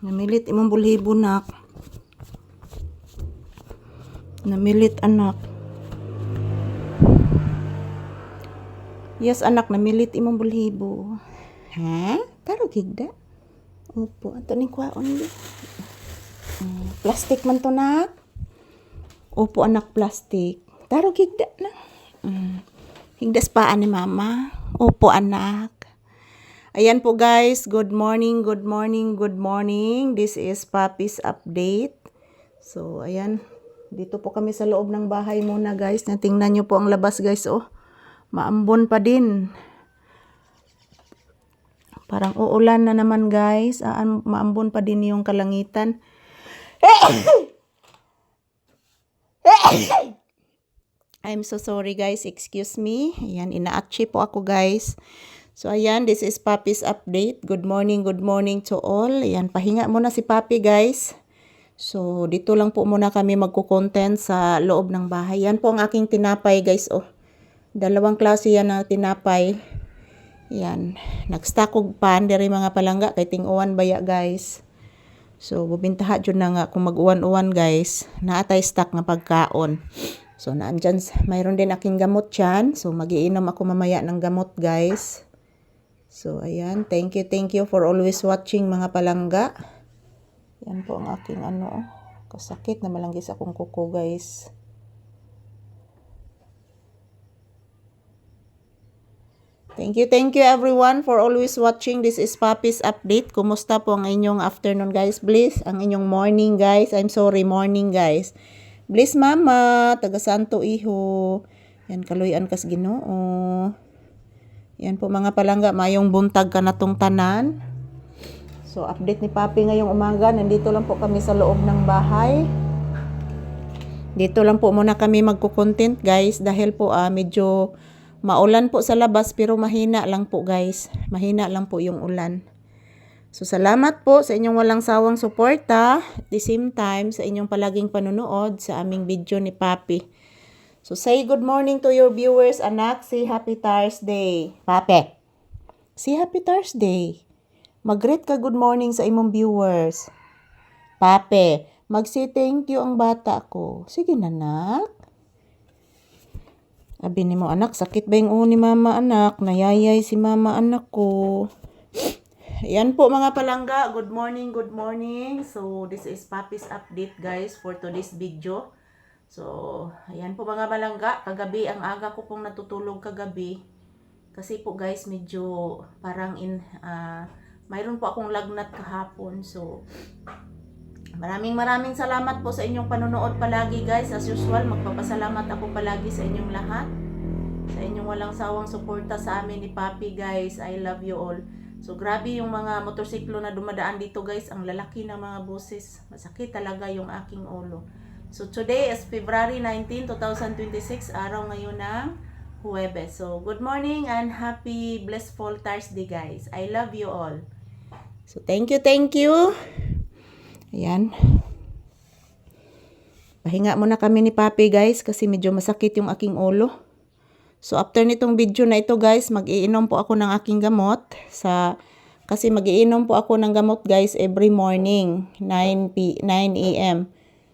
Namilit imong bulhibo nak. Namilit anak. Yes anak, namilit imong bulhibo. Ha? Taro gigda. Opo, ato ni kwaon di. Plastic man to nak. Opo anak, plastic. Taro gigda na. Higdas paan ni mama. Opo anak. Ayan po guys, good morning, good morning, good morning. This is Papi's update. So ayan, dito po kami sa loob ng bahay muna guys. Tingnan nyo po ang labas guys, oh. Maambon pa din. Parang uulan na naman guys. Maambon pa din yung kalangitan. I'm so sorry guys, excuse me. Ayan, ina-atchi po ako guys. So ayan, this is Papi's update. Good morning to all. Ayan, pahinga muna si Papi guys. So dito lang po muna kami magko-content sa loob ng bahay. Yan po ang aking tinapay guys, oh. Dalawang klase yan na tinapay. Yan, nagstakog pan diri mga palangga kay ting-uwan baya guys. So bubintaha jud na nga kung mag-uwan-uwan guys. Naatay stock nga pagkaon. So naandyan, mayroon din aking gamot dyan. So magiinom ako mamaya ng gamot guys. So ayan, thank you for always watching mga palangga. Yan po ang aking kasakit na malanggis akong kuko guys. Thank you everyone for always watching. This is Papi's update. Kumusta po ang inyong afternoon guys? Bliss, ang inyong morning guys. I'm sorry, morning guys. Bliss mama, taga Santo Iho. Yan, kaluyan kas Ginoo. Yan po mga palangga, mayong buntag ka na tong tanan. So update ni Papi ngayong umaga. Nandito lang po kami sa loob ng bahay. Dito lang po muna kami magko-content guys. Dahil po medyo maulan po sa labas pero mahina lang po guys. Mahina lang po yung ulan. So salamat po sa inyong walang sawang suporta. At the same time sa inyong palaging panunood sa aming video ni Papi. So say good morning to your viewers anak. Say happy Thursday. Papi, say happy Thursday. Mag-greet ka good morning sa imong viewers. Papi, mag-say thank you ang bata ko. Sige na anak. Abi ni mo anak, sakit ba yung ulo ni mama anak? Nayayay si mama anak ko. Yan po mga palangga, good morning. So this is Papi's update guys for today's video. So ayan po mga palangga, kagabi ang aga ko pong natutulog kagabi. Kasi po guys medyo parang mayroon po akong lagnat kahapon. So maraming salamat po sa inyong panonood palagi guys. As usual, magpapasalamat ako palagi sa inyong lahat. Sa inyong walang sawang suporta sa amin ni Papi guys. I love you all. So grabe yung mga motorsiklo na dumadaan dito guys. Ang lalaki ng mga boses. Masakit talaga yung aking ulo. So today is February 19, 2026. Araw ngayon ng Huwebes. So good morning and happy blissful Thursday guys. I love you all. So thank you. Ayan. Pahinga muna kami ni Papi guys kasi medyo masakit yung aking ulo. So after nitong video na ito guys, mag-iinom po ako ng aking gamot. Kasi mag-iinom po ako ng gamot guys every morning, 9 a.m.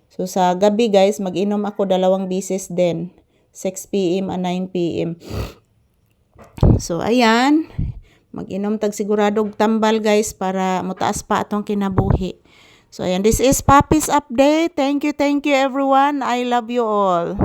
So sa gabi guys, mag-inom ako 2 beses din, 6 p.m. and 9 p.m. So ayan, mag-inom tag siguradog tambal guys para mutaas pa atong kinabuhi. So ayan, this is Papi's update. Thank you everyone. I love you all.